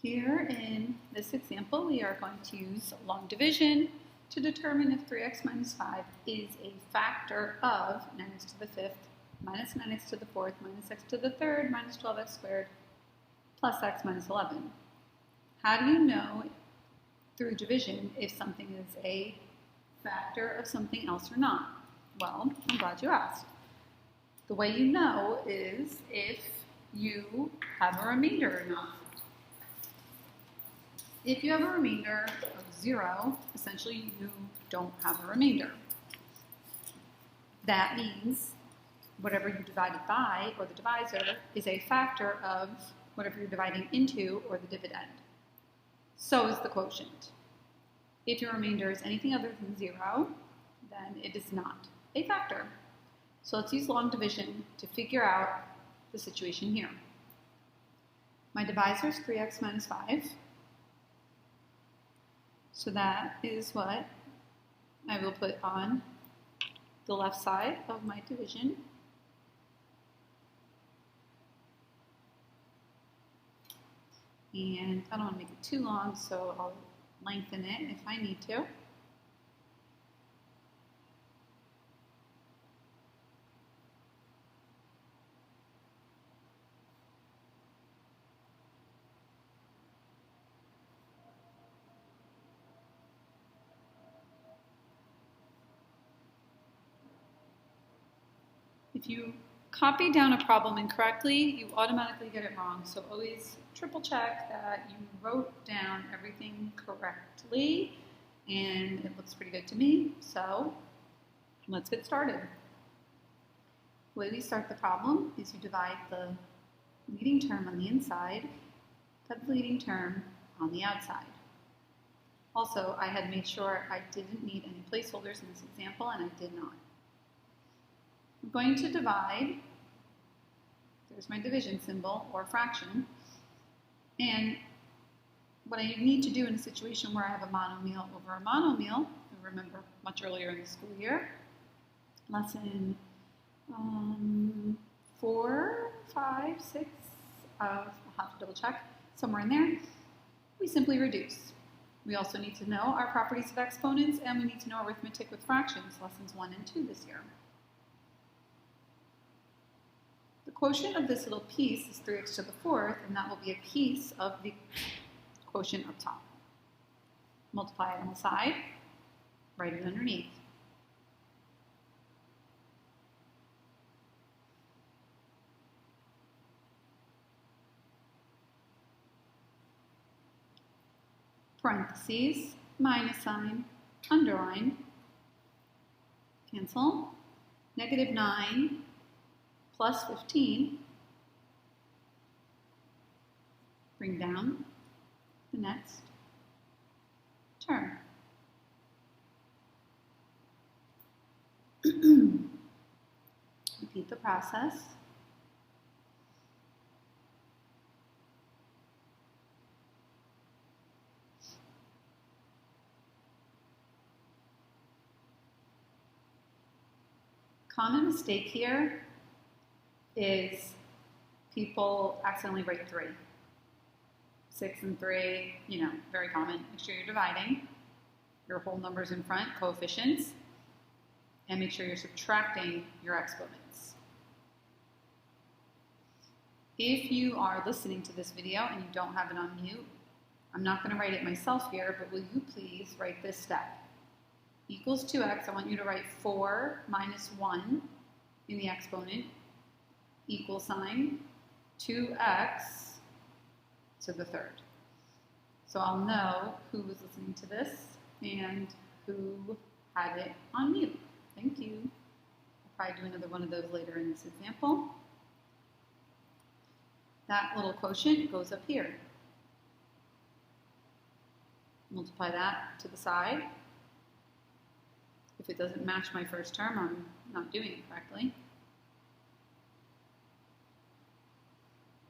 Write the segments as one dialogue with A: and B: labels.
A: Here in this example, we are going to use long division to determine if 3x minus 5 is a factor of 9x to the 5th minus 9x to the 4th minus x to the 3rd minus 12x squared plus x minus 11. How do you know through division if something is a factor of something else or not? Well, I'm glad you asked. The way you know is if you have a remainder or not. If you have a remainder of 0, essentially you don't have a remainder. That means whatever you divided by, or the divisor, is a factor of whatever you're dividing into, or the dividend. So is the quotient. If your remainder is anything other than 0, then it is not a factor. So let's use long division to figure out the situation here. My divisor is 3x minus 5. So that is what I will put on the left side of my division. And I don't want to make it too long, so I'll lengthen it if I need to. If you copy down a problem incorrectly, you automatically get it wrong. So always triple check that you wrote down everything correctly, and it looks pretty good to me. So let's get started. The way we start the problem is you divide the leading term on the inside by the leading term on the outside. Also, I had made sure I didn't need any placeholders in this example, and I did not. I'm going to divide, there's my division symbol, or fraction, and what I need to do in a situation where I have a monomial over a monomial, you remember much earlier in the school year, lesson 4, 5, 6, I'll have to double check, somewhere in there, we simply reduce. We also need to know our properties of exponents, and we need to know arithmetic with fractions, lessons 1 and 2 this year. The quotient of this little piece is 3x to the 4th, and that will be a piece of the quotient up top. Multiply it on the side, write it underneath. Parentheses, minus sign, underline, cancel, negative 9 plus 15, bring down the next term. Repeat the process. Common mistake here is people accidentally write 3. 6 and 3, very common. Make sure you're dividing your whole numbers in front, coefficients, and make sure you're subtracting your exponents. If you are listening to this video and you don't have it on mute, I'm not going to write it myself here, but will you please write this step? Equals 2x, I want you to write 4 minus 1 in the exponent, equal sign 2x to the 3rd. So I'll know who was listening to this and who had it on mute. Thank you. I'll probably do another one of those later in this example. That little quotient goes up here. Multiply that to the side. If it doesn't match my first term, I'm not doing it correctly.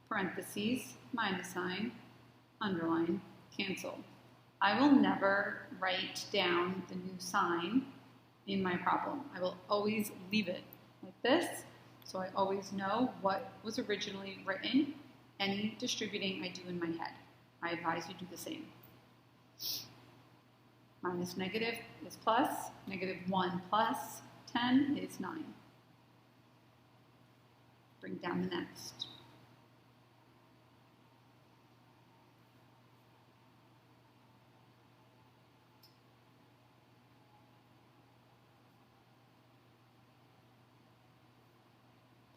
A: Parentheses, minus sign, underline, cancel. I will never write down the new sign in my problem. I will always leave it like this, so I always know what was originally written, any distributing I do in my head. I advise you do the same. Minus negative is plus. Negative 1 plus 10 is 9. Bring down the next.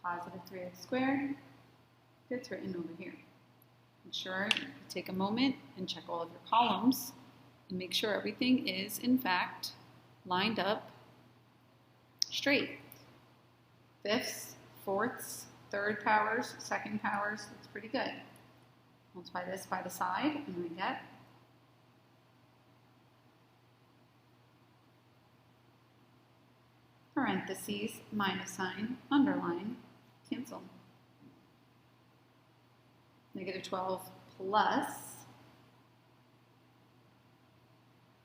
A: Positive 3x squared gets written over here. Make sure you take a moment and check all of your columns and make sure everything is, in fact, lined up straight. Fifths, fourths, third powers, second powers, that's pretty good. Multiply this by the side and we get parentheses, minus sign, underline, cancel. Negative 12 plus,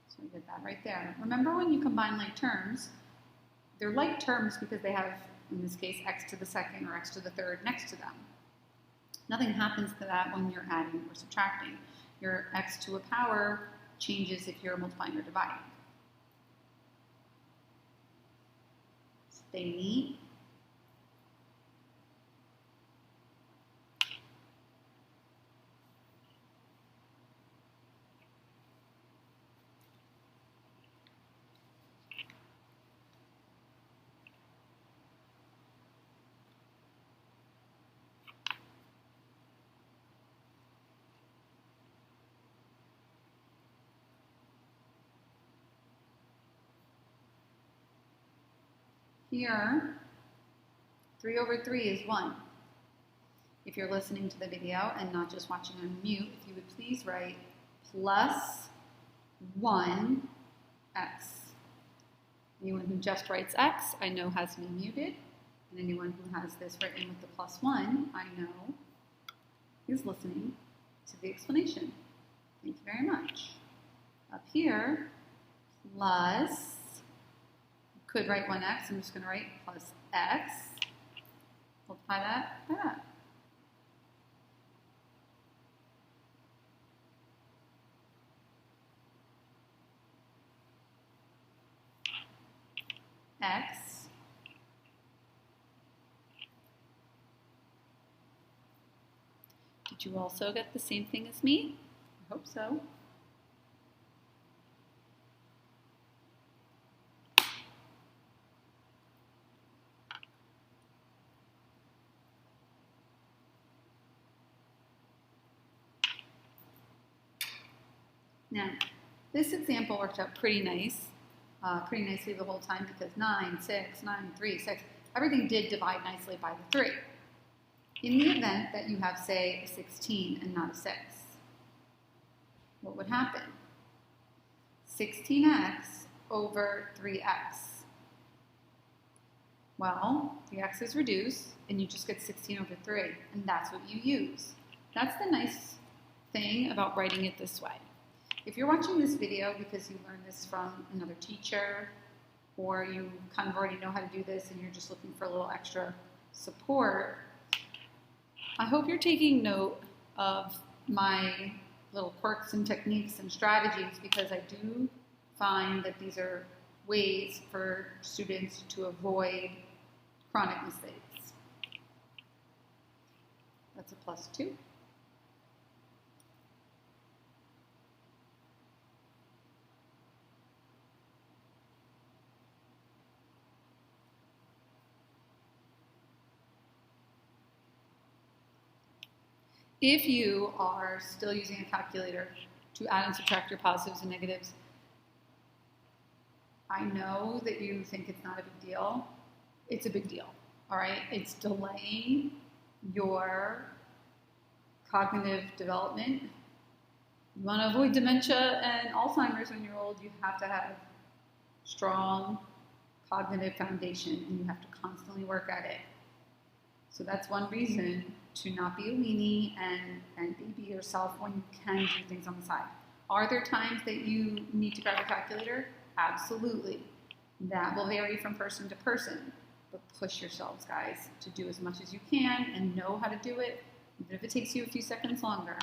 A: so we get that right there. Remember when you combine like terms, they're like terms because they have, in this case, x to the second or x to the third next to them. Nothing happens to that when you're adding or subtracting. Your x to a power changes if you're multiplying or dividing. Stay neat. Here, 3 over 3 is 1. If you're listening to the video and not just watching on mute, if you would please write plus 1x. Anyone who just writes x, I know has me muted. And anyone who has this written with the plus 1, I know is listening to the explanation. Thank you very much. Up here, plus, could write 1x, I'm just going to write plus x, multiply that by that. X Did you also get the same thing as me? I hope so. Now, this example worked out pretty nicely the whole time because 9, 6, 9, 3, 6, everything did divide nicely by the 3. In the event that you have, say, a 16 and not a 6, what would happen? 16x over 3x. Well, the x's reduce, and you just get 16 over 3, and that's what you use. That's the nice thing about writing it this way. If you're watching this video because you learned this from another teacher, or you kind of already know how to do this and you're just looking for a little extra support, I hope you're taking note of my little quirks and techniques and strategies, because I do find that these are ways for students to avoid chronic mistakes. That's a +2. If you are still using a calculator to add and subtract your positives and negatives, I know that you think it's not a big deal. It's a big deal, all right? It's delaying your cognitive development. You want to avoid dementia and Alzheimer's when you're old, you have to have strong cognitive foundation, and you have to constantly work at it. So that's one reason to not be a weenie and baby yourself when you can do things on the side. Are there times that you need to grab a calculator? Absolutely. That will vary from person to person. But push yourselves, guys, to do as much as you can and know how to do it, even if it takes you a few seconds longer.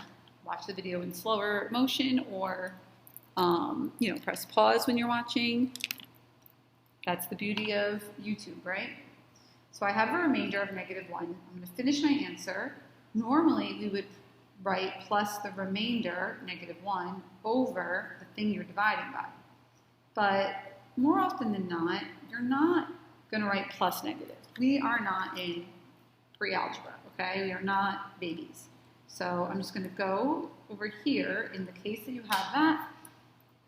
A: Why watch the video in slower motion or, press pause when you're watching. That's the beauty of YouTube, right? So I have a remainder of -1. I'm going to finish my answer. Normally, we would write plus the remainder, -1, over the thing you're dividing by. But more often than not, you're not going to write plus negative. We are not in pre-algebra, okay? We are not babies. So I'm just going to go over here. In the case that you have that,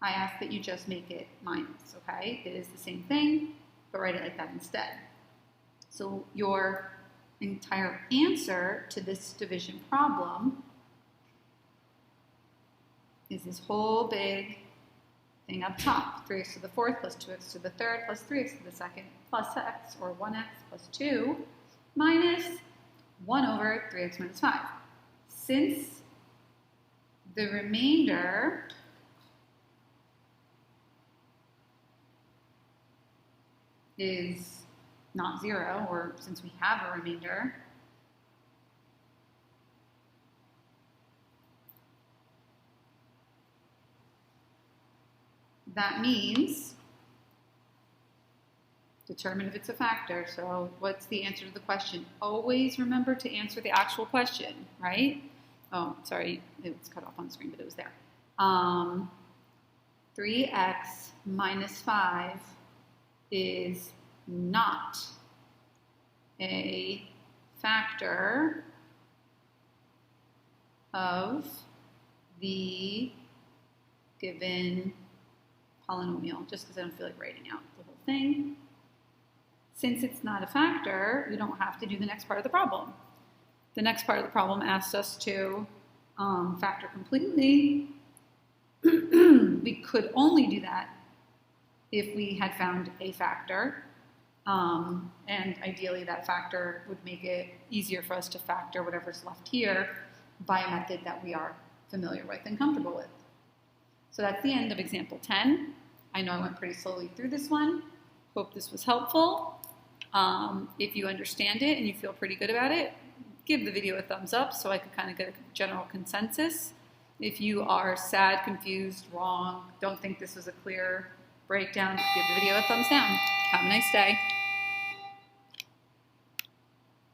A: I ask that you just make it minus, okay? It is the same thing, but write it like that instead. So your entire answer to this division problem is this whole big thing up top. 3x to the 4th plus 2x to the 3rd plus 3x to the 2nd plus x, or 1x plus 2, minus 1 over 3x minus 5. Since the remainder is not 0, or since we have a remainder, that means determine if it's a factor. So what's the answer to the question? Always remember to answer the actual question, right? Oh, sorry, it was cut off on the screen, but it was there. 3x minus 5 is not a factor of the given polynomial, just because I don't feel like writing out the whole thing. Since it's not a factor, we don't have to do the next part of the problem. The next part of the problem asks us to factor completely. We could only do that if we had found a factor, and ideally that factor would make it easier for us to factor whatever's left here by a method that we are familiar with and comfortable with. So that's the end of example 10. I know I went pretty slowly through this one. Hope this was helpful. If you understand it and you feel pretty good about it, give the video a thumbs up so I can kind of get a general consensus. If you are sad, confused, wrong, don't think this was a clear breakdown, give the video a thumbs down. Have a nice day.